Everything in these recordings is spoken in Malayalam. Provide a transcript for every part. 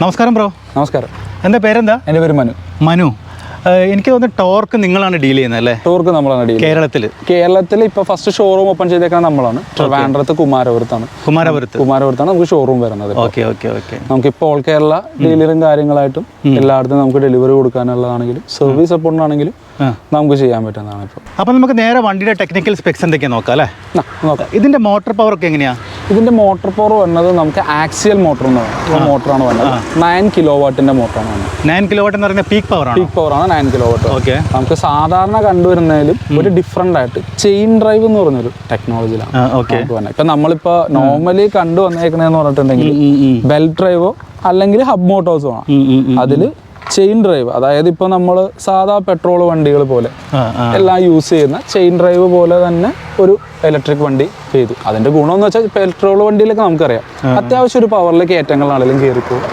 നമസ്കാരം ബ്രോ. നമസ്കാരം. എൻ്റെ പേരെന്താ? എൻ്റെ പേര് മനു. എനിക്ക് തോന്നുന്നു ടോർക്ക് നിങ്ങളാണ് ഡീൽ ചെയ്യുന്നത് അല്ലേ? ടോർക്ക് നമ്മളാണ് ഡീൽ കേരളത്തിൽ ഇപ്പോൾ ഫസ്റ്റ് ഷോറൂം ഓപ്പൺ ചെയ്തേക്കാൻ നമ്മളാണ്. ട്രിവാൻഡ്രത്ത് കുമാരപുരത്താണ് നമുക്ക് ഷോറൂം വരുന്നത്. നമുക്കിപ്പോൾ ഓൾ കേരള ഡീലറും കാര്യങ്ങളായിട്ടും എല്ലായിടത്തും നമുക്ക് ഡെലിവറി കൊടുക്കാനുള്ളതാണെങ്കിലും സർവീസ് സപ്പോർട്ടിനാണെങ്കിലും നമുക്ക് ചെയ്യാൻ പറ്റുന്നതാണ്. അപ്പോൾ നമുക്ക് നേരെ വണ്ടിയുടെ ടെക്നിക്കൽ സ്പെക്സ് എന്തൊക്കെയാണ് നോക്കാം അല്ലേ? നോക്കാം. ഇതിൻ്റെ മോട്ടോർ പവർ ഒക്കെ എങ്ങനെയാണ്? ഇതിൻ്റെ മോട്ടോർ പവർ വരുന്നത് നമുക്ക് ആക്സിയൽ മോട്ടോർ എന്ന് പറയുന്നത് മോട്ടറാണ് വരുന്നത്. 9 കിലോവാട്ടിൻ്റെ മോട്ടറാണ് വരുന്നത്. 9 കിലോവാട്ട് എന്ന് പറയുന്നത് പീക്ക് പവറാണ് 9 കിലോവാട്ട്. ഓക്കെ. നമുക്ക് സാധാരണ കണ്ടുവരുന്നതിലും ഒരു ഡിഫറെൻ്റ് ആയിട്ട് ചെയിൻ ഡ്രൈവ് എന്ന് പറഞ്ഞൊരു ടെക്നോളജിയിലാണ്. ഇപ്പം നമ്മളിപ്പോൾ നോർമലി കണ്ടുവന്നേക്കണേന്ന് പറഞ്ഞിട്ടുണ്ടെങ്കിൽ ബെൽറ്റ് ഡ്രൈവോ അല്ലെങ്കിൽ ഹബ് മോട്ടോഴ്സോ ആണ്. അതിൽ ചെയിൻ ഡ്രൈവ്, അതായത് ഇപ്പോൾ നമ്മൾ സാധാ പെട്രോൾ വണ്ടികൾ പോലെ എല്ലാം യൂസ് ചെയ്യുന്ന ചെയിൻ ഡ്രൈവ് പോലെ തന്നെ ഒരു ഇലക്ട്രിക് വണ്ടി ചെയ്തു. അതിന്റെ ഗുണമെന്ന് വെച്ചാൽ പെട്രോൾ വണ്ടിയിലൊക്കെ നമുക്കറിയാം അത്യാവശ്യം ഒരു പവറിലേക്ക് ഏറ്റങ്ങളാണെങ്കിലും കയറിപ്പോകും,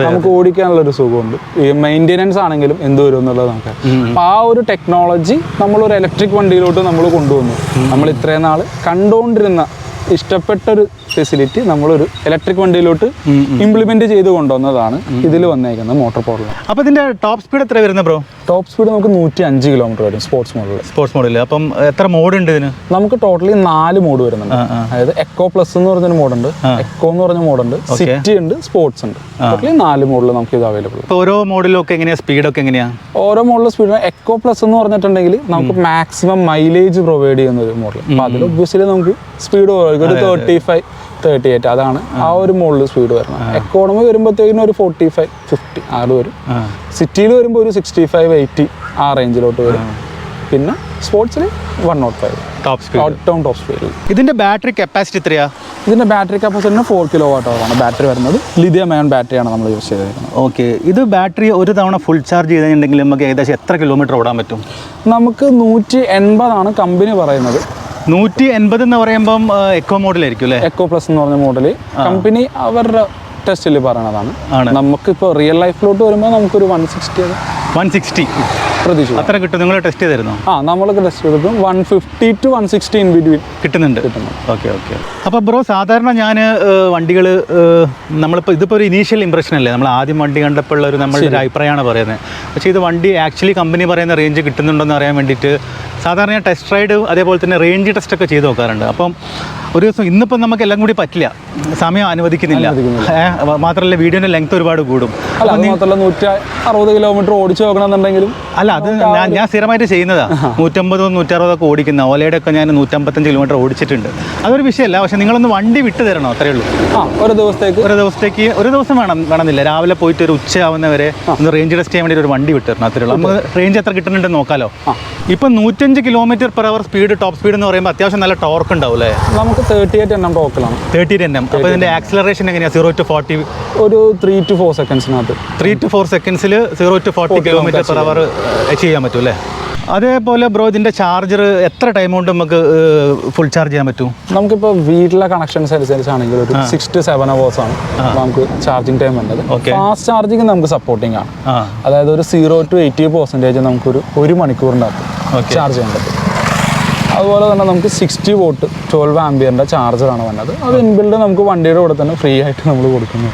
നമുക്ക് ഓടിക്കാനുള്ളൊരു സുഖമുണ്ട്. ഈ മെയിൻ്റെനൻസ് ആണെങ്കിലും എന്ത് വരും എന്നുള്ളത് നമുക്ക്. അപ്പോൾ ആ ഒരു ടെക്നോളജി നമ്മളൊരു ഇലക്ട്രിക് വണ്ടിയിലോട്ട് നമ്മൾ കൊണ്ടുവന്നു. നമ്മൾ ഇത്രയും നാൾ കണ്ടുകൊണ്ടിരുന്ന ഇഷ്ടപ്പെട്ടൊരു ഫെസിലിറ്റി നമ്മളൊരു ഇലക്ട്രിക് വണ്ടിയിലോട്ട് ഇംപ്ലിമെന്റ് ചെയ്ത് കൊണ്ടുവന്നതാണ് ഇതിൽ വന്നേക്കുന്നത് മോട്ടോർ പവറിൽ. അപ്പോൾ ഇതിന്റെ ടോപ്പ് സ്പീഡ് എത്ര വരുന്നത് ബ്രോ? ടോപ്പ് സ്പീഡ് നമുക്ക് 105 കിലോമീറ്റർ വരും സ്പോർട്സ് മോഡിൽ. അപ്പം എത്ര മോഡ് ഉണ്ട് ഇതിന്? നമുക്ക് ടോട്ടലി 4 മോഡ് വരുന്നുണ്ട്. അതായത് എക്കോ പ്ലസ് എന്ന് പറഞ്ഞൊരു മോഡുണ്ട്, എക്കോ എന്ന് പറഞ്ഞ മോഡുണ്ട്, സിറ്റി ഉണ്ട്, സ്പോർട്സ് ഉണ്ട്. ടോട്ടലി 4 മോഡിൽ നമുക്ക് ഇത് അവൈലബിൾ. ഓരോ മോഡിലൊക്കെ എങ്ങനെയാണ് സ്പീഡൊക്കെ എങ്ങനെയാണ്? ഓരോ മോഡലും സ്പീഡ് എക്കോ പ്ലസ് എന്ന് പറഞ്ഞിട്ടുണ്ടെങ്കിൽ നമുക്ക് മാക്സിമം മൈലേജ് പ്രൊവൈഡ് ചെയ്യുന്ന ഒരു മോഡൽ. അപ്പോൾ അതിൽ ഒബ്വിയസ്ലി നമുക്ക് സ്പീഡ് ഒരു 35, 38 അതാണ് ആ ഒരു മോഡൽ സ്പീഡ് വരുന്നത്. എക്കോണമി വരുമ്പോഴത്തേക്കിനും ഒരു 45, 50 ആറ് വരും. സിറ്റിയിൽ വരുമ്പോൾ ഒരു 65, 80 ആ റേഞ്ചിലോട്ട് വരും. പിന്നെ സ്പോർട്സിൽ 105 ടോപ്പ് സ്പീഡ്. ഇതിന്റെ ബാറ്ററി കപ്പാസിറ്റി എത്രയാ? ഇതിന്റെ ബാറ്ററി കപ്പാസിറ്റി 4 kWh ആണ് ബാറ്ററി വരുന്നത്. ലിഥിയം അയൺ ബാറ്ററിയാണ് നമ്മൾ യൂസ് ചെയ്തിരിക്കുന്നത്. ഓക്കെ. ഇത് ബാറ്ററി ഒരു തവണ ഫുൾ ചാർജ് ചെയ്തിട്ടുണ്ടെങ്കിൽ നമുക്ക് ഏകദേശം എത്ര കിലോമീറ്റർ ഓടാൻ പറ്റും? നമുക്ക് 180 ആണ് കമ്പനി പറയുന്നത്. 180 എന്ന് പറയുമ്പം എക്കോ മോഡലായിരിക്കും അല്ലേ? എക്കോ പ്ലസ് എന്ന് പറഞ്ഞ മോഡല് കമ്പനി അവരുടെ ടെസ്റ്റിൽ പറയണതാണ്. നമുക്കിപ്പോൾ റിയൽ ലൈഫിലോട്ട് വരുമ്പോൾ നമുക്കൊരു 160 പ്രതീക്ഷ അത്ര കിട്ടും. നിങ്ങൾ ടെസ്റ്റ് ചെയ്തിരുന്നു? നമ്മളൊക്കെ ടെസ്റ്റ് ചെയ്തിട്ടും 150 to 160 ഇൻ ബിറ്റ്വീൻ കിട്ടുന്നുണ്ട്. ഓക്കെ. അപ്പോൾ ബ്രോ, സാധാരണ ഞാൻ വണ്ടികൾ നമ്മളിപ്പോൾ ഇതിപ്പോൾ ഒരു ഇനീഷ്യൽ ഇംപ്രഷൻ അല്ലേ, നമ്മൾ ആദ്യം വണ്ടി കണ്ടപ്പോൾ ഉള്ള ഒരു നമ്മളുടെ ഒരു അഭിപ്രായമാണ് പറയുന്നത്. പക്ഷേ ഇത് വണ്ടി ആക്ച്വലി കമ്പനി പറയുന്ന റേഞ്ച് കിട്ടുന്നുണ്ടോയെന്ന് അറിയാൻ വേണ്ടിയിട്ട് സാധാരണ ഞാൻ ടെസ്റ്റ് റൈഡ് അതേപോലെ തന്നെ റേഞ്ച് ടെസ്റ്റൊക്കെ ചെയ്ത് നോക്കാറുണ്ട്. അപ്പം ഒരു ദിവസം ഇന്നിപ്പം നമുക്ക് എല്ലാം കൂടി പറ്റില്ല, സമയം അനുവദിക്കുന്നില്ല. മാത്രമല്ല വീഡിയോൻ്റെ ലെങ്ത് ഒരുപാട് കൂടും. 160 കിലോമീറ്റർ ഓടിച്ചു നോക്കണമെന്നുണ്ടെങ്കിലും അല്ല, അത് ഞാൻ സ്ഥിരമായിട്ട് ചെയ്യുന്നതാണ്. 150, 160 ഓടിക്കുന്ന ഓലയുടെ ഒക്കെ ഞാൻ 155 കിലോമീറ്റർ ഓടിച്ചിട്ടുണ്ട്. അതൊരു വിഷയമല്ല. പക്ഷെ നിങ്ങളൊന്ന് വണ്ടി വിട്ടു തരണോ, അത്രയേ ഉള്ളൂ. ഒരു ദിവസം വേണമെന്നില്ല. രാവിലെ പോയിട്ട് ഒരു ഉച്ചയാവുന്നവരെ ഒന്ന് റേഞ്ച് ടെസ്റ്റ് ചെയ്യാൻ വേണ്ടി ഒരു വണ്ടി വിട്ടു തരണം, അത്രയേ ഉള്ളൂ. നമുക്ക് റേഞ്ച് എത്ര കിട്ടുന്നുണ്ടെന്ന് നോക്കാമല്ലോ. ഇപ്പം 105 km/h സ്പീഡ്, ടോപ്പ് സ്പീഡ് എന്ന് പറയുമ്പോൾ അത്യാവശ്യം നല്ല ടോർക്ക് ഉണ്ടാവും അല്ലേ? നമുക്ക് 38 Nm ടോക്കിലാണ്. 38 Nm. അപ്പോൾ ഇതിൻ്റെ ആക്സിലറേഷൻ എങ്ങനെയാണ്? 0 to 40 ഒരു 3 to 4 സെക്കൻഡ്സിനകത്ത് 3 to 4 സെക്കൻഡ്സിൽ 0 to 40 km/h ചെയ്യാൻ പറ്റും അല്ലേ? അതേപോലെ ബ്രോ, ഇതിൻ്റെ ചാർജർ എത്ര ടൈം കൊണ്ട് നമുക്ക് ഫുൾ ചാർജ് ചെയ്യാൻ പറ്റും? നമുക്കിപ്പോൾ വീട്ടിലെ കണക്ഷൻസ് അനുസരിച്ചാണെങ്കിൽ ഒരു 6 to 7 hours ആണ് നമുക്ക് ചാർജിങ് ടൈം വരുന്നത്. ഫാസ്റ്റ് ചാർജിങ് നമുക്ക് സപ്പോർട്ടിങ് ആണ്. അതായത് ഒരു 0 to 80% നമുക്കൊരു 1 മണിക്കൂറിനകത്ത് ചാർജ് ചെയ്യാൻ പറ്റും. അതുപോലെ തന്നെ നമുക്ക് 60 watt 12 ആംപിയറിൻ്റെ ചാർജറാണ് വന്നത്. അത് ഇൻബിൽഡ് നമുക്ക് വണ്ടിയുടെ കൂടെ തന്നെ ഫ്രീ ആയിട്ട് നമ്മൾ കൊടുക്കുന്നു.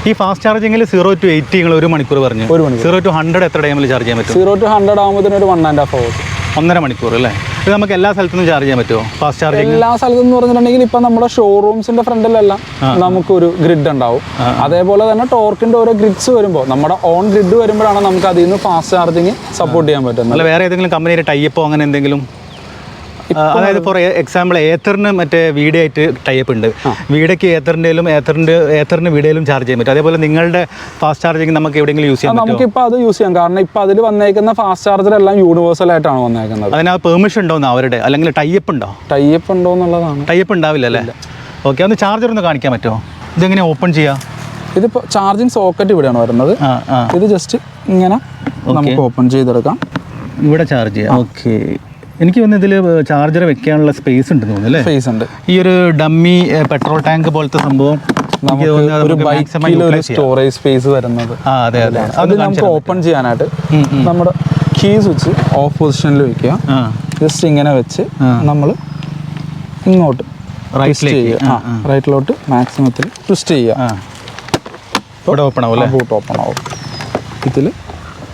ഈ ഫാസ്റ്റ് ചാർജിങ്ങിൽ 0 to 80 നിങ്ങൾ 1 മണിക്കൂർ പറഞ്ഞു. 0 to 100 എത്ര ടൈമിൽ ചാർജ് ചെയ്യാൻ പറ്റും? 0 to 100 ആകുമ്പോൾ ഒരു 1.5 hours, 1.5 മണിക്കൂർ അല്ലേ? ഇത് നമുക്ക് എല്ലാ സ്ഥലത്തും ചാർജ് ചെയ്യാൻ പറ്റുമോ ഫാസ്റ്റ് ചാർജിങ്? എല്ലാ സ്ഥലത്തും എന്ന് പറഞ്ഞിട്ടുണ്ടെങ്കിൽ ഇപ്പം നമ്മുടെ ഷോറൂംസിന്റെ ഫ്രണ്ടിലെല്ലാം നമുക്കൊരു ഗ്രിഡ് ഉണ്ടാവും. അതേപോലെ തന്നെ ടോർക്കിന്റെ ഓരോ ഗ്രിഡ്സ് വരുമ്പോൾ നമ്മുടെ ഓൺ ഗ്രിഡ് വരുമ്പോഴാണ് നമുക്ക് അതിൽ നിന്ന് ഫാസ്റ്റ് ചാർജിങ് സപ്പോർട്ട് ചെയ്യാൻ പറ്റുന്നത്. അല്ല, വേറെ ഏതെങ്കിലും കമ്പനിയുടെ ടൈപ്പോ അങ്ങനെ എന്തെങ്കിലും? അതായത് ഫോർ എക്സാമ്പിൾ ഏത്തറിന് മറ്റേ വീഡിയോ ആയിട്ട് ടൈപ്പ് ഉണ്ട്. വീടയ്ക്ക് ഏത്തറിന് വീഡിയോയിലും ചാർജ് ചെയ്യാൻ പറ്റും. അതേപോലെ നിങ്ങളുടെ ഫാസ്റ്റ് ചാർജിങ് നമുക്ക് എവിടെയെങ്കിലും യൂസ് ചെയ്യാം? നമുക്കിപ്പോൾ അത് യൂസ് ചെയ്യാം. കാരണം ഇപ്പോൾ അതിൽ വന്നേക്കുന്ന ഫാസ്റ്റ് ചാർജർ എല്ലാം യൂണിവേഴ്സൽ ആയിട്ടാണ് വന്നേക്കുന്നത്. അതിനകത്ത് പെർമിഷൻ ഉണ്ടോന്ന് അവരുടെ, അല്ലെങ്കിൽ ടൈപ്പ് ഉണ്ടോ? ടൈപ്പ് ഉണ്ടോ എന്നുള്ളതാണ്. ടൈപ്പ് ഉണ്ടാവില്ല അല്ലേ? ഓക്കെ. ഒന്ന് ചാർജർ ഒന്ന് കാണിക്കാൻ പറ്റുമോ? ഇതെങ്ങനെ ഓപ്പൺ ചെയ്യാം? ഇതിപ്പോൾ ചാർജിങ് സോക്കറ്റ് ഇവിടെയാണ് വരുന്നത്. ഇത് ജസ്റ്റ് ഇങ്ങനെ നമുക്ക് ഓപ്പൺ ചെയ്തെടുക്കാം. ഇവിടെ ചാർജ് ചെയ്യാം. ഓക്കെ. എനിക്ക് തോന്നുന്നു ഇതിൽ ചാർജർ വെക്കാനുള്ള സ്പേസ് ഉണ്ട് തോന്നുന്നു അല്ലേ? സ്പേസ് ഉണ്ട്. ഈ ഒരു ഡമ്മി പെട്രോൾ ടാങ്ക് പോലത്തെ സംഭവം സ്റ്റോറേജ് സ്പേസ് വരുന്നത്. അതെ. അത് നമുക്ക് ഓപ്പൺ ചെയ്യാനായിട്ട് നമ്മുടെ കീ സ്വിച്ച് ഓഫ് പൊസിഷനിൽ വെക്കുക. ജസ്റ്റ് ഇങ്ങനെ വെച്ച് നമ്മൾ ഇങ്ങോട്ട് റൈറ്റിലോട്ട് മാക്സിമത്തിൽ ട്വിസ്റ്റ് ചെയ്യുക. ഇപ്പോൾ ബൂട്ട് ഓപ്പൺ ആവും. ഇതിൽ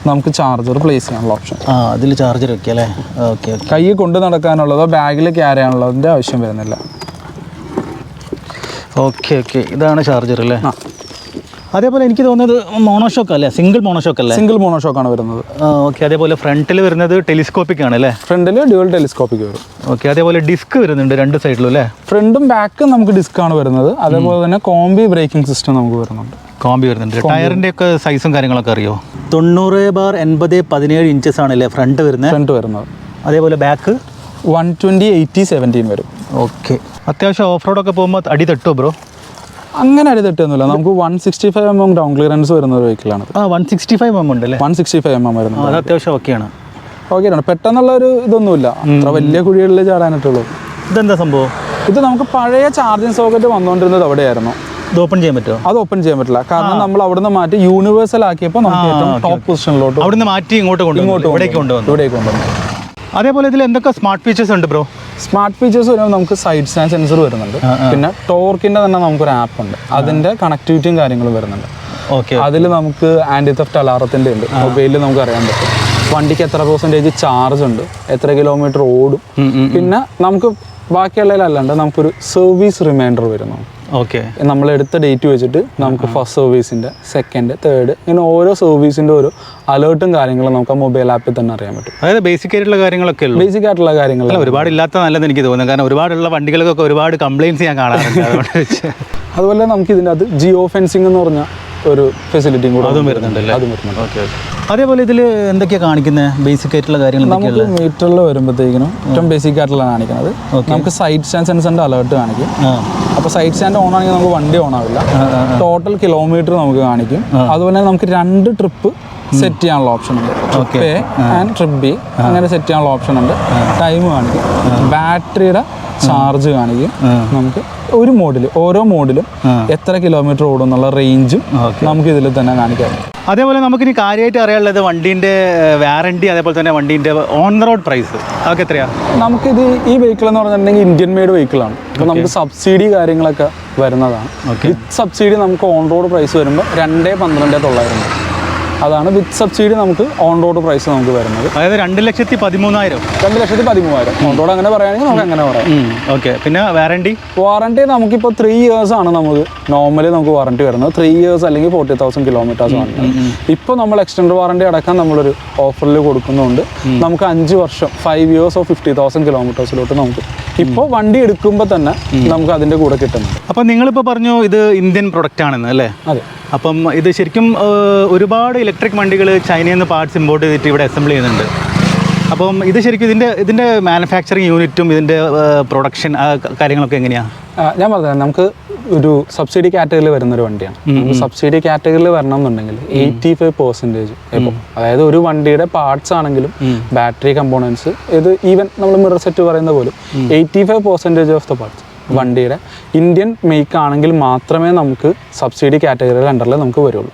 നമുക്ക് ചാർജർ പ്ലേസ് ചെയ്യാനുള്ള ഓപ്ഷൻ. അതിൽ ചാർജർ വെക്കാം അല്ലേ? ഓക്കെ. കൈ കൊണ്ട് നടക്കാനുള്ളതോ ബാഗിൽ ക്യാരി ചെയ്യാനുള്ളതിൻ്റെ ആവശ്യം വരുന്നില്ല. ഓക്കെ. ഇതാണ് ചാർജർ അല്ലേ? അതേപോലെ എനിക്ക് തോന്നുന്നത് മോണോഷോക്ക് അല്ലേ? സിംഗിൾ മോണോഷോക്കാണ് വരുന്നത്. ഓക്കെ. അതേപോലെ ഫ്രണ്ടിൽ വരുന്നത് ടെലിസ്കോപ്പിക് ആണ് അല്ലേ? ഫ്രണ്ടിൽ ഡ്യുവൽ ടെലിസ്കോപ്പിക് വരും. ഓക്കെ. അതേപോലെ ഡിസ്ക് വരുന്നുണ്ട് രണ്ട് സൈഡിലും അല്ലേ? ഫ്രണ്ടും ബാക്കും നമുക്ക് ഡിസ്ക് ആണ് വരുന്നത്. അതേപോലെ തന്നെ കോംബി ബ്രേക്കിംഗ് സിസ്റ്റം നമുക്ക് വരുന്നുണ്ട്. ടയറിന്റെ ഒക്കെ സൈസും കാര്യങ്ങളൊക്കെ അറിയോ? 90/80/17 ഇഞ്ചസ് ആണല്ലേ ഫ്രണ്ട് വരുന്നത്? അതേപോലെ ബാക്ക് 120/80/17 വരും. ഓക്കെ. അത്യാവശ്യം ഓഫ് റോഡൊക്കെ പോകുമ്പോൾ അടി തട്ടുമോ ബ്രോ? അങ്ങനെ അടി തട്ടുന്നില്ല. നമുക്ക് 165 mm ഗ്രൗണ്ട് ക്ലിയറൻസ് വരുന്ന ഒരു വെഹിക്കിളാണ്. 165 mm ഉണ്ടല്ലേ? 165 mm വരുന്നത്. അത് അത്യാവശ്യം ഓക്കെയാണ്. പെട്ടെന്നുള്ള ഒരു ഇതൊന്നുമില്ല. അത്ര വലിയ കുഴികളിൽ ചാടാനായിട്ടുള്ളൂ. ഇതെന്താ സംഭവം? ഇത് നമുക്ക് പഴയ ചാർജിങ് സോക്കറ്റ് വന്നുകൊണ്ടിരുന്നത് അവിടെയായിരുന്നു. ഇത് ഓപ്പൺ ചെയ്യാൻ പറ്റുമോ? അത് ഓപ്പൺ ചെയ്യാൻ പറ്റില്ല. കാരണം നമ്മൾ അവിടുന്ന് മാറ്റി യൂണിവേഴ്സൽ ആക്കിയപ്പോൾ നമുക്ക് ഏറ്റവും ടോപ്പ് പൊസിഷനിലോട്ട് അവിടുന്ന് മാറ്റി ഇവിടേക്ക് കൊണ്ടുവന്നു. അതേപോലെ ഇതിൽ എന്തൊക്കെ സ്മാർട്ട് ഫീച്ചേഴ്സ് ഉണ്ട് ബ്രോ? സ്മാർട്ട് ഫീച്ചേഴ്സ് വരുമ്പോൾ നമുക്ക് സൈഡ് സ്റ്റാൻഡ് സെൻസർ വരുന്നുണ്ട്. പിന്നെ ടോർക്കിന്റെ തന്നെ നമുക്കൊരു ആപ്പ് ഉണ്ട്. അതിന്റെ കണക്ടിവിറ്റിയും കാര്യങ്ങളും വരുന്നുണ്ട്. ഓക്കെ. അതിൽ നമുക്ക് ആന്റി തെഫ്റ്റ് അലാറത്തിന്റെ ഉണ്ട്. മൊബൈലിൽ നമുക്ക് അറിയാൻ പറ്റും വണ്ടിക്ക് എത്ര % ചാർജ് ഉണ്ട്, എത്ര കിലോമീറ്റർ ഓടും. പിന്നെ നമുക്ക് ബാക്കിയുള്ളതിലല്ലാണ്ട് നമുക്കൊരു സർവീസ് റിമൈൻഡർ വരുന്നു. ഓക്കെ. നമ്മൾ എടുത്ത ഡേറ്റ് വെച്ചിട്ട് നമുക്ക് ഫസ്റ്റ് സർവീസിൻ്റെ, സെക്കൻഡ്, തേർഡ്, ഇങ്ങനെ ഓരോ സർവീസിൻ്റെ ഒരു അലേർട്ടും കാര്യങ്ങളും നമുക്ക് ആ മൊബൈൽ ആപ്പിൽ തന്നെ അറിയാൻ പറ്റും. അതായത് ബേസിക് ആയിട്ടുള്ള കാര്യങ്ങളൊക്കെ ബേസിക് ആയിട്ടുള്ള കാര്യങ്ങൾ ഒരുപാട് ഇല്ലാത്ത നല്ലതെന്ന് എനിക്ക് തോന്നുന്നു. കാരണം ഒരുപാടുള്ള വണ്ടികൾക്കൊക്കെ ഒരുപാട് കംപ്ലയിൻറ്റ്സ് ഞാൻ കാണാറുണ്ട്. അതുപോലെ നമുക്ക് ഇതിൻ്റെ അത് ജിയോ ഫെൻസിങ് എന്ന് പറഞ്ഞ ഒരു ഫെസിലിറ്റിയും കൂടെ അതും വരുന്നുണ്ടല്ലേ? അതും വരുന്നുണ്ട്. ഓക്കെ. അതേപോലെ ഇതിൽ എന്തൊക്കെയാണ് കാണിക്കുന്നത്? ബേസിക് ആയിട്ടുള്ള കാര്യങ്ങൾ നമുക്ക് മീറ്ററിൽ വരുമ്പോഴത്തേക്കിനും ഏറ്റവും ബേസിക് ആയിട്ടുള്ള കാണിക്കുന്നത് നമുക്ക് സൈഡ് സ്റ്റാൻഡ് സെൻസറിൻ്റെ അലേർട്ട് കാണിക്കും. അപ്പോൾ സൈഡ് സ്റ്റാൻഡ് ഓൺ ആണെങ്കിൽ നമുക്ക് വണ്ടി ഓൺ ആവില്ല. ടോട്ടൽ കിലോമീറ്റർ നമുക്ക് കാണിക്കും. അതുപോലെ നമുക്ക് 2 ട്രിപ്പ് സെറ്റ് ചെയ്യാനുള്ള ഓപ്ഷൻ ഉണ്ട്. Trip A and trip B അങ്ങനെ സെറ്റ് ചെയ്യാനുള്ള ഓപ്ഷൻ ഉണ്ട്. ടൈം കാണിക്കും, ബാറ്ററിയുടെ ചാർജ് കാണിക്കും. നമുക്ക് ഒരു മോഡിൽ ഓരോ മോഡിലും എത്ര കിലോമീറ്റർ ഓടും എന്നുള്ള റേഞ്ചും നമുക്ക് ഇതിൽ തന്നെ കാണിക്കാം. അതേപോലെ നമുക്കിനി കാര്യമായിട്ട് അറിയാനുള്ളത് വണ്ടീൻ്റെ വാറണ്ടി, അതേപോലെ തന്നെ വണ്ടീൻ്റെ ഓൺ ദ റോഡ് പ്രൈസ് അതൊക്കെ എത്രയാണ്? നമുക്കിത് ഈ വെഹിക്കിൾ എന്ന് പറഞ്ഞിട്ടുണ്ടെങ്കിൽ ഇന്ത്യൻ മെയ്ഡ് വെഹിക്കിളാണ്. അപ്പോൾ നമുക്ക് സബ്സിഡി കാര്യങ്ങളൊക്കെ വരുന്നതാണ്. വിത്ത് സബ്സിഡി നമുക്ക് ഓൺ റോഡ് പ്രൈസ് വരുമ്പോൾ 2,12,900 അതാണ് വിത്ത് സബ്സിഡി നമുക്ക് ഓൺ റോഡ് പ്രൈസ് നമുക്ക് വരുന്നത്. അതായത് 2,13,000. 2,13,000 ഓൺ റോഡ് അങ്ങനെ പറയുകയാണെങ്കിൽ നമുക്ക് അങ്ങനെ പറയാം. ഓക്കെ. പിന്നെ വാറണ്ടി നമുക്കിപ്പോൾ 3 years ആണ് നമുക്ക് നോർമലി നമുക്ക് വാറണ്ടി വരുന്നത്. 3 years അല്ലെങ്കിൽ 40,000 kilometers ആണ്. ഇപ്പോൾ നമ്മൾ എക്സ്റ്റൻഡ് വാറണ്ടി അടക്കം നമ്മളൊരു ഓഫറിൽ കൊടുക്കുന്നുണ്ട്. നമുക്ക് 5 വർഷം 5 years of 50,000 kilometers നമുക്ക് ഇപ്പോൾ വണ്ടി എടുക്കുമ്പോൾ തന്നെ നമുക്ക് അതിൻ്റെ കൂടെ കിട്ടുന്നുണ്ട്. അപ്പം നിങ്ങളിപ്പോൾ പറഞ്ഞു ഇത് ഇന്ത്യൻ പ്രൊഡക്റ്റ് ആണെന്ന് അല്ലേ? അതെ. അപ്പം ഇത് ശരിക്കും ഒരുപാട് ഇലക്ട്രിക് വണ്ടികൾ ചൈനയിൽ നിന്ന് പാർട്സ് ഇമ്പോർട്ട് ചെയ്തിട്ട് ഇവിടെ അസംബിൾ ചെയ്യുന്നുണ്ട്. അപ്പം ഇത് ശരിക്കും ഇതിൻ്റെ മാനുഫാക്ചറിങ് യൂണിറ്റും ഇതിൻ്റെ പ്രൊഡക്ഷൻ കാര്യങ്ങളൊക്കെ എങ്ങനെയാണ്? ഞാൻ പറഞ്ഞത് നമുക്ക് ഒരു സബ്സിഡി കാറ്റഗറിയിൽ വരുന്നൊരു വണ്ടിയാണ്. സബ്സിഡി കാറ്റഗറിയിൽ വരണം എന്നുണ്ടെങ്കിൽ 85% ഇപ്പോൾ അതായത് ഒരു വണ്ടിയുടെ പാർട്സ് ആണെങ്കിലും ബാറ്ററി കമ്പോണൻസ് ഇത് ഈവൻ നമ്മൾ മിറർ സെറ്റ് പറയുന്ന പോലും 85% ഓഫ് ദ പാർട്സ് വണ്ടിയുടെ ഇന്ത്യൻ മേക്ക് ആണെങ്കിൽ മാത്രമേ നമുക്ക് സബ്സിഡി കാറ്റഗറിയുടെ അണ്ടറിൽ നമുക്ക് വരുള്ളൂ.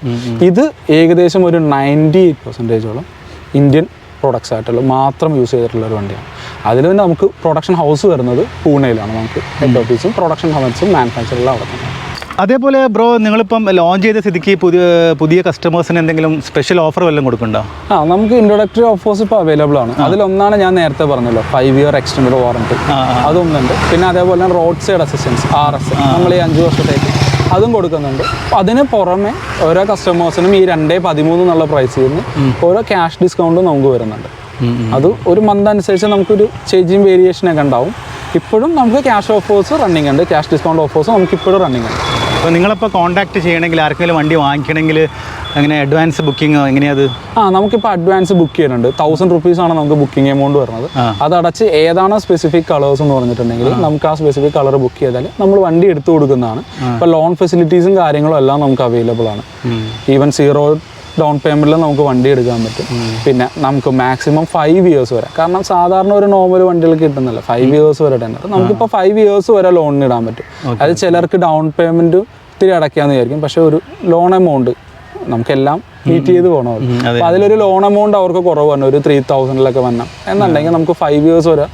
ഇത് ഏകദേശം ഒരു 98% ഇന്ത്യൻ പ്രൊഡക്ട്സ് ആയിട്ടുള്ള മാത്രം യൂസ് ചെയ്തിട്ടുള്ള ഒരു വണ്ടിയാണ്. അതിൽ തന്നെ നമുക്ക് പ്രൊഡക്ഷൻ ഹൗസ് വരുന്നത് പൂനെയിലാണ്. നമുക്ക് ഹെഡ് ഓഫീസും പ്രൊഡക്ഷൻ ഹൗസും മാനുഫാക്ചറിലും അവിടെ തന്നെ. അതേപോലെ ബ്രോ നിങ്ങളിപ്പം ലോഞ്ച് ചെയ്ത സ്ഥിതിക്ക് പുതിയ കസ്റ്റമേഴ്സിന് എന്തെങ്കിലും സ്പെഷ്യൽ ഓഫർ വല്ലതും കൊടുക്കുന്നുണ്ടോ? നമുക്ക് ഇൻട്രൊഡക്ടറി ഓഫേഴ്സ് ഇപ്പോൾ അവൈലബിൾ ആണ്. അതിലൊന്നാണ് ഞാൻ നേരത്തെ പറഞ്ഞല്ലോ 5 year എക്സ്റ്റൻഡ് വാറണ്ടി, അതൊന്നുണ്ട്. പിന്നെ അതേപോലെ തന്നെ റോഡ് സൈഡ് അസിസ്റ്റൻസ് RS നമ്മൾ ഈ 5 വർഷത്തേക്ക് അതും കൊടുക്കുന്നുണ്ട്. അതിന് പുറമെ ഓരോ കസ്റ്റമേഴ്സിനും ഈ 2,13 എന്നുള്ള പ്രൈസിൽ നിന്ന് ഓരോ ക്യാഷ് ഡിസ്കൗണ്ടും നമുക്ക് വരുന്നുണ്ട്. അത് ഒരു മന്ത് അനുസരിച്ച് നമുക്കൊരു ചേഞ്ചിങ് വേരിയേഷനൊക്കെ ഉണ്ടാവും. ഇപ്പോഴും നമുക്ക് ക്യാഷ് ഓഫേഴ്സ് റണ്ണിങ് ഉണ്ട്, ക്യാഷ് ഡിസ്കൗണ്ട് ഓഫേഴ്സ് നമുക്ക് ഇപ്പോഴും റണ്ണിങ് ഉണ്ട്. അപ്പോൾ നിങ്ങളിപ്പോൾ കോൺടാക്ട് ചെയ്യണമെങ്കിൽ ആർക്കെങ്കിലും വണ്ടി വാങ്ങിക്കണമെങ്കിൽ അങ്ങനെ അഡ്വാൻസ് ബുക്കിംഗ് എങ്ങനെയാണ്? നമുക്കിപ്പോൾ അഡ്വാൻസ് ബുക്ക് ചെയ്യുന്നുണ്ട്. 1,000 rupees ആണ് നമുക്ക് ബുക്കിംഗ് എമൗണ്ട് വരുന്നത്. അതടച്ച് ഏതാണ് സ്പെസിഫിക് കളേഴ്സ് എന്ന് പറഞ്ഞിട്ടുണ്ടെങ്കിൽ നമുക്ക് ആ സ്പെസിഫിക് കളർ ബുക്ക് ചെയ്താൽ നമ്മൾ വണ്ടി എടുത്തു കൊടുക്കുന്നതാണ്. ഇപ്പോൾ ലോൺ ഫെസിലിറ്റീസും കാര്യങ്ങളും എല്ലാം നമുക്ക് അവൈലബിൾ ആണ്. ഈവൻ 0 ഡൗൺ പേയ്മെൻറ്റിൽ നമുക്ക് വണ്ടി എടുക്കാൻ പറ്റും. പിന്നെ നമുക്ക് മാക്സിമം 5 years വരെ, കാരണം സാധാരണ ഒരു നോർമൽ വണ്ടികൾ കിട്ടുന്നില്ല, 5 years വരെ ടെൻഡർ നമുക്കിപ്പോൾ 5 years വരെ ലോണിന് ഇടാൻ പറ്റും. അത് ചിലർക്ക് ഡൗൺ പേയ്മെൻറ്റ് ഇത്തിരി അടയ്ക്കാമെന്ന് വിചാരിക്കും, പക്ഷേ ഒരു ലോൺ എമൗണ്ട് നമുക്കെല്ലാം മീറ്റ് ചെയ്ത് പോകണം. അപ്പോൾ അതിലൊരു ലോൺ എമൗണ്ട് അവർക്ക് കുറവ് വരണം, ഒരു 3,000 വരണം എന്നുണ്ടെങ്കിൽ നമുക്ക് 5 years വരെ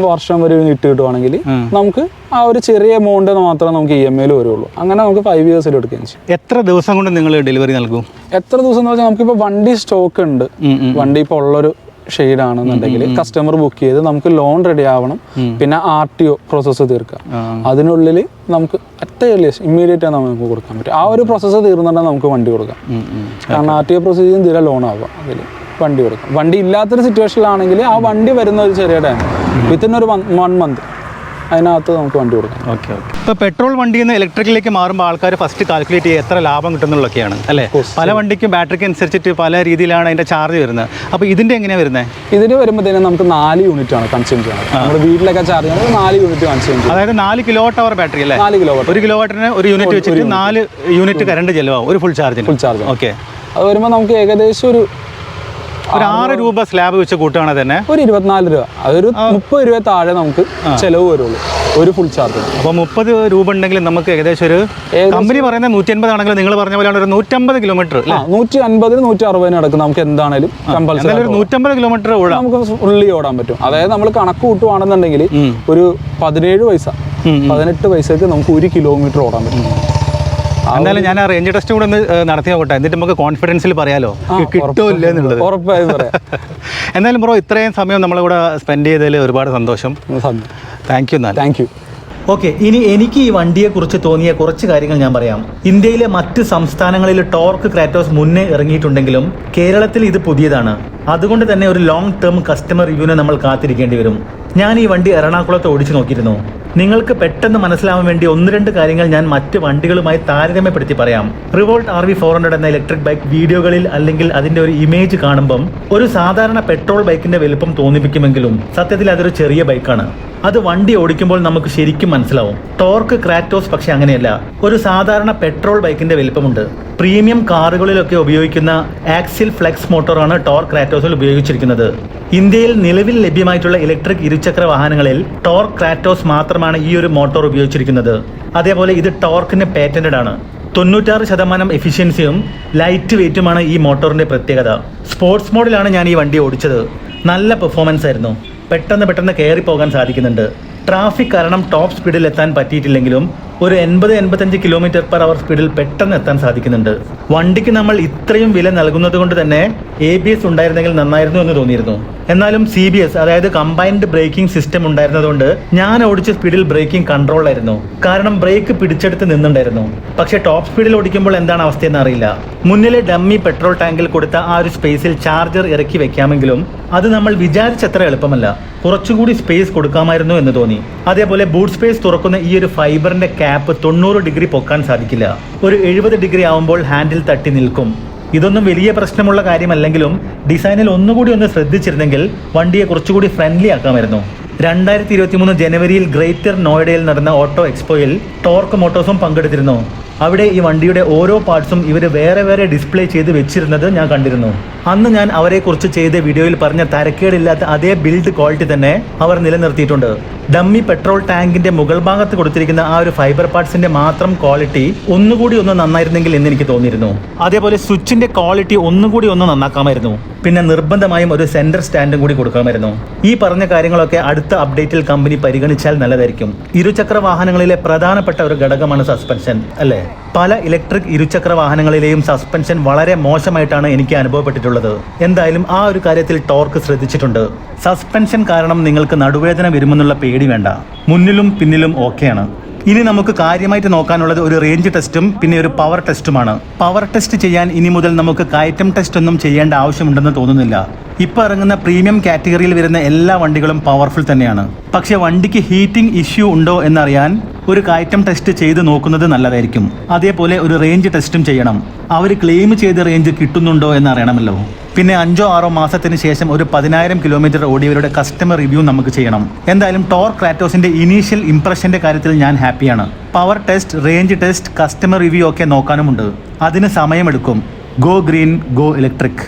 വർഷം വരെ ഇട്ട് കിട്ടുവാണെങ്കിൽ നമുക്ക് ആ ഒരു ചെറിയ എമൗണ്ട് മാത്രമേ നമുക്ക് EMI വരുള്ളൂ. അങ്ങനെ നമുക്ക് 5 years എടുക്കുകയും ചെയ്യും. എത്ര ദിവസം കൊണ്ട് നിങ്ങൾ ഡെലിവറി നൽകും? എത്ര ദിവസം എന്ന് വെച്ചാൽ നമുക്കിപ്പോൾ വണ്ടി സ്റ്റോക്ക് ഉണ്ട്, വണ്ടി ഇപ്പോൾ ഉള്ളൊരു ഷെയ്ഡാണെന്നുണ്ടെങ്കിൽ കസ്റ്റമർ ബുക്ക് ചെയ്ത് നമുക്ക് ലോൺ റെഡി ആവണം, പിന്നെ RTO പ്രോസസ്സ് തീർക്കുക. അതിനുള്ളിൽ നമുക്ക് ഇമ്മീഡിയറ്റ് ആണ് നമുക്ക് കൊടുക്കാൻ പറ്റും. ആ ഒരു പ്രോസസ്സ് തീർന്നിട്ടുണ്ടെങ്കിൽ നമുക്ക് വണ്ടി കൊടുക്കാം. കാരണം RTO പ്രോസസ്സ് ചെയ്യും തീരെ ലോൺ ആവുക, അതിൽ വണ്ടി കൊടുക്കാം. വണ്ടി ഇല്ലാത്തൊരു സിറ്റുവേഷനിലാണെങ്കിൽ ആ വണ്ടി വരുന്ന ഒരു ചെറിയ ടൈം വിത്തിൻ ഒരു 1 month അതിനകത്ത് നമുക്ക് വണ്ടി കൊടുക്കാം. ഓക്കെ. ഇപ്പോൾ പെട്രോൾ വണ്ടിയിൽ നിന്ന് ഇലക്ട്രിക്കിലേക്ക് മാറുമ്പോൾ ആൾക്കാർ ഫസ്റ്റ് കാൽക്കുലേറ്റ് ചെയ്യുക എത്ര ലാഭം കിട്ടുന്നുള്ളതൊക്കെയാണ് അല്ലേ? പല വണ്ടിക്കും ബാറ്ററിക്ക് അനുസരിച്ചിട്ട് പല രീതിയിലാണ് അതിൻ്റെ ചാർജ് വരുന്നത്. അപ്പോൾ ഇതിൻ്റെ എങ്ങനെയാണ് വരുന്നത്? ഇതിന് വരുമ്പോഴത്തേനും നമുക്ക് 4 യൂണിറ്റ് ആണ് കൺസ്യൂം ചെയ്യുന്നത്. നമ്മുടെ വീട്ടിലൊക്കെ ചാർജ് ചെയ്യുന്നത് 4 യൂണിറ്റ് കൺസ്യൂം ചെയ്യും. അതായത് 4 kWh ബാറ്ററി അല്ലേ? 4 kW. 1 kWh ഒരു യൂണിറ്റ് വെച്ചിട്ട് 4 യൂണിറ്റ് കറണ്ട് ചിലവാകും ഒരു ഫുൾ ചാർജ്. ഓക്കെ. അത് വരുമ്പോൾ നമുക്ക് ഏകദേശം ഒരു 6 രൂപ സ്ലാബ് വെച്ച് കൂട്ടുകയാണെങ്കിൽ തന്നെ ഒരു 24 രൂപ, അതൊരു 30 രൂപ താഴെ നമുക്ക് ചിലവ് വരുള്ളൂ ഒരു ഫുൾ ചാർജ്. അപ്പോൾ 30 രൂപ ഉണ്ടെങ്കിൽ നമുക്ക് ഏകദേശം ഒരു കമ്പനി പറയുന്നത് 150 ആണെങ്കിൽ നിങ്ങൾ പറഞ്ഞ പോലെയാണ് ഒരു 150 കിലോമീറ്റർ 150 160 നടക്കും. നമുക്ക് എന്താണേലും കമ്പൽസറി ഒരു 150 കിലോമീറ്റർ ഓടാം, നമുക്ക് ഫുള്ളി ഓടാൻ പറ്റും. അതായത് നമ്മൾ കണക്ക് കൂട്ടുവാണെന്നുണ്ടെങ്കിൽ ഒരു 17 പൈസ 18 പൈസക്ക് നമുക്ക് 1 കിലോമീറ്റർ ഓടാൻ പറ്റും. എന്തായാലും ഞാൻ ആ റേഞ്ച് ടെസ്റ്റ് കൂടെ ഒന്ന് നടത്തി നോക്കട്ടെ, എന്നിട്ട് നമുക്ക് കോൺഫിഡൻസിൽ പറയാലോ കിട്ടുമോ ഇല്ല എന്നുള്ളത്. ഉറപ്പായും പറയാം. എന്തായാലും ബ്രോ ഇത്രയും സമയം നമ്മളിവിടെ സ്പെൻഡ് ചെയ്തതിൽ ഒരുപാട് സന്തോഷം. Thank you. Thank you. Okay, ഇനി എനിക്ക് ഈ വണ്ടിയെക്കുറിച്ച് തോന്നിയ കുറച്ച് കാര്യങ്ങൾ ഞാൻ പറയാം. ഇന്ത്യയിലെ മറ്റ് സംസ്ഥാനങ്ങളിൽ ടോർക്ക് ക്രാറ്റോസ് മുന്നേ ഇറങ്ങിയിട്ടുണ്ടെങ്കിലും കേരളത്തിൽ ഇത് പുതിയതാണ്. അതുകൊണ്ട് തന്നെ ഒരു ലോങ് ടേം കസ്റ്റമർ റിവ്യൂവിന് നമ്മൾ കാത്തിരിക്കേണ്ടി വരും. ഞാൻ ഈ വണ്ടി എറണാകുളത്ത് ഓടിച്ചു നോക്കിയിരുന്നു. നിങ്ങൾക്ക് പെട്ടെന്ന് മനസ്സിലാവാൻ വേണ്ടി 1-2 കാര്യങ്ങൾ ഞാൻ മറ്റ് വണ്ടികളുമായി താരതമ്യപ്പെടുത്തി പറയാം. റിവോൾട്ട് RV 400 എന്ന ഇലക്ട്രിക് ബൈക്ക് വീഡിയോകളിൽ അല്ലെങ്കിൽ അതിന്റെ ഒരു ഇമേജ് കാണുമ്പം ഒരു സാധാരണ പെട്രോൾ ബൈക്കിന്റെ വലുപ്പം തോന്നിപ്പിക്കുമെങ്കിലും സത്യത്തിൽ അതൊരു ചെറിയ ബൈക്കാണ്. അത് വണ്ടി ഓടിക്കുമ്പോൾ നമുക്ക് ശരിക്കും മനസ്സിലാവും. ടോർക്ക് ക്രാറ്റോസ് പക്ഷെ അങ്ങനെയല്ല, ഒരു സാധാരണ പെട്രോൾ ബൈക്കിന്റെ വലിപ്പമുണ്ട്. പ്രീമിയം കാറുകളിലൊക്കെ ഉപയോഗിക്കുന്ന ആക്സിൽ ഫ്ലെക്സ് മോട്ടോറാണ് ടോർക്ക് ക്രാറ്റോസിൽ ഉപയോഗിച്ചിരിക്കുന്നത്. ഇന്ത്യയിൽ നിലവിൽ ലഭ്യമായിട്ടുള്ള ഇലക്ട്രിക് ഇരുചക്ര വാഹനങ്ങളിൽ ടോർക്ക് ക്രാറ്റോസ് മാത്രമാണ് ഈ ഒരു മോട്ടോർ ഉപയോഗിച്ചിരിക്കുന്നത്. അതേപോലെ ഇത് ടോർക്കിന് പേറ്റന്റഡ് ആണ്. 96% എഫിഷ്യൻസിയും ലൈറ്റ് വെയ്റ്റുമാണ് ഈ മോട്ടോറിന്റെ പ്രത്യേകത. സ്പോർട്സ് മോഡിലാണ് ഞാൻ ഈ വണ്ടി ഓടിച്ചത്. നല്ല പെർഫോമൻസ് ആയിരുന്നു. പെട്ടെന്ന് കയറി പോകാൻ സാധിക്കുന്നുണ്ട്. ട്രാഫിക് കാരണം ടോപ്പ് സ്പീഡിൽ എത്താൻ പറ്റിയിട്ടില്ലെങ്കിലും ഒരു 80-85 km/h സ്പീഡിൽ പെട്ടെന്ന് എത്താൻ സാധിക്കുന്നുണ്ട്. വണ്ടിക്ക് നമ്മൾ ഇത്രയും വില നൽകുന്നത് കൊണ്ട് തന്നെ ABS ഉണ്ടായിരുന്നെങ്കിൽ നന്നായിരുന്നു എന്ന് തോന്നിയിരുന്നു. എന്നാലും CBS അതായത് കമ്പൈൻഡ് ബ്രേക്കിംഗ് സിസ്റ്റം ഉണ്ടായിരുന്നതുകൊണ്ട് ഞാൻ ഓടിച്ച സ്പീഡിൽ ബ്രേക്കിംഗ് കൺട്രോളായിരുന്നു. കാരണം ബ്രേക്ക് പിടിച്ചെടുത്ത് നിന്നുണ്ടായിരുന്നു. പക്ഷേ ടോപ്പ് സ്പീഡിൽ ഓടിക്കുമ്പോൾ എന്താണ് അവസ്ഥയെന്ന് അറിയില്ല. മുന്നിലെ ഡമ്മി പെട്രോൾ ടാങ്കിൽ കൊടുത്ത ആ ഒരു സ്പേസിൽ ചാർജർ ഇറക്കി വെക്കാമെങ്കിലും അത് നമ്മൾ വിചാരിച്ചത്ര എളുപ്പമല്ല. കുറച്ചുകൂടി സ്പേസ് കൊടുക്കാമായിരുന്നു എന്ന് തോന്നി. അതേപോലെ ബൂട്ട് സ്പേസ് തുറക്കുന്ന ഈ ഒരു ഫൈബറിന്റെ ക്യാപ്പ് 90 ഡിഗ്രി പൊക്കാൻ സാധിക്കില്ല. ഒരു 70 ഡിഗ്രി ആവുമ്പോൾ ഹാൻഡിൽ തട്ടി നിൽക്കും. ഇതൊന്നും വലിയ പ്രശ്നമുള്ള കാര്യമല്ലെങ്കിലും ഡിസൈനിൽ ഒന്നുകൂടി ഒന്ന് ശ്രദ്ധിച്ചിരുന്നെങ്കിൽ വണ്ടിയെ കുറച്ചുകൂടി ഫ്രണ്ട്ലി ആക്കാമായിരുന്നു. 2023 ജനുവരിയിൽ ഗ്രേറ്റർ നോയിഡയിൽ നടന്ന ഓട്ടോ എക്സ്പോയിൽ ടോർക്ക് മോട്ടോഴ്സും പങ്കെടുത്തിരുന്നു. അവിടെ ഈ വണ്ടിയുടെ ഓരോ പാർട്സും ഇവർ വേറെ ഡിസ്പ്ലേ ചെയ്ത് വെച്ചിരുന്നത് ഞാൻ കണ്ടിരുന്നു. അന്ന് ഞാൻ അവരെക്കുറിച്ച് ചെയ്ത വീഡിയോയിൽ പറഞ്ഞ തരക്കേടില്ലാത്ത അതേ ബിൽഡ് ക്വാളിറ്റി തന്നെ അവർ നിലനിർത്തിയിട്ടുണ്ട്. ഡമ്മി പെട്രോൾ ടാങ്കിന്റെ മുകൾ ഭാഗത്ത് കൊടുത്തിരിക്കുന്ന ആ ഒരു ഫൈബർ പാർട്സിന്റെ മാത്രം ക്വാളിറ്റി ഒന്നുകൂടി ഒന്ന് നന്നായിരുന്നെങ്കിൽ എന്ന് എനിക്ക് തോന്നിയിരുന്നു. അതേപോലെ സ്വിച്ചിന്റെ ക്വാളിറ്റി ഒന്നുകൂടി ഒന്ന് നന്നാക്കാമായിരുന്നു. പിന്നെ നിർബന്ധമായും ഒരു സെന്റർ സ്റ്റാൻഡും കൂടി കൊടുക്കാമായിരുന്നു. ഈ പറഞ്ഞ കാര്യങ്ങളൊക്കെ അടുത്ത അപ്ഡേറ്റിൽ കമ്പനി പരിഗണിച്ചാൽ നല്ലതായിരിക്കും. ഇരുചക്ര വാഹനങ്ങളിലെ പ്രധാനപ്പെട്ട ഒരു ഘടകമാണ് സസ്പെൻഷൻ അല്ലേ? പല ഇലക്ട്രിക് ഇരുചക്ര വാഹനങ്ങളിലെയും സസ്പെൻഷൻ വളരെ മോശമായിട്ടാണ് എനിക്ക് അനുഭവപ്പെട്ടിട്ടുള്ളത്. എന്തായാലും ആ ഒരു കാര്യത്തിൽ ടോർക്ക് ശ്രദ്ധിച്ചിട്ടുണ്ട്. സസ്പെൻഷൻ കാരണം നിങ്ങൾക്ക് നടുവേദന വരുമെന്നുള്ള പേടി വേണ്ട. മുന്നിലും പിന്നിലും ഓക്കെയാണ്. ഇനി നമുക്ക് കാര്യമായിട്ട് നോക്കാനുള്ളത് ഒരു റേഞ്ച് ടെസ്റ്റും പിന്നെ ഒരു പവർ ടെസ്റ്റുമാണ്. പവർ ടെസ്റ്റ് ചെയ്യാൻ ഇനി മുതൽ നമുക്ക് കയറ്റം ടെസ്റ്റ് ഒന്നും ചെയ്യേണ്ട ആവശ്യമുണ്ടെന്ന് തോന്നുന്നില്ല. ഇപ്പോൾ ഇറങ്ങുന്ന പ്രീമിയം കാറ്റഗറിയിൽ വരുന്ന എല്ലാ വണ്ടികളും പവർഫുൾ തന്നെയാണ്. പക്ഷെ വണ്ടിക്ക് ഹീറ്റിംഗ് ഇഷ്യൂ ഉണ്ടോ എന്നറിയാൻ ഒരു കയറ്റം ടെസ്റ്റ് ചെയ്ത് നോക്കുന്നത് നല്ലതായിരിക്കും. അതേപോലെ ഒരു റേഞ്ച് ടെസ്റ്റും ചെയ്യണം. അവർ ക്ലെയിം ചെയ്ത റേഞ്ച് കിട്ടുന്നുണ്ടോ എന്ന് അറിയണമല്ലോ. പിന്നെ 5-6 മാസത്തിന് ശേഷം ഒരു 10,000 കിലോമീറ്റർ ഓടിയവരുടെ കസ്റ്റമർ റിവ്യൂ നമുക്ക് ചെയ്യണം. എന്തായാലും ടോർക്ക് ക്രാറ്റോസിന്റെ ഇനീഷ്യൽ ഇംപ്രഷന്റെ കാര്യത്തിൽ ഞാൻ ഹാപ്പിയാണ്. Power test, range test, customer review ഒക്കെ നോക്കാനുമുണ്ട്. അതിന് സമയമെടുക്കും. Go green, go electric.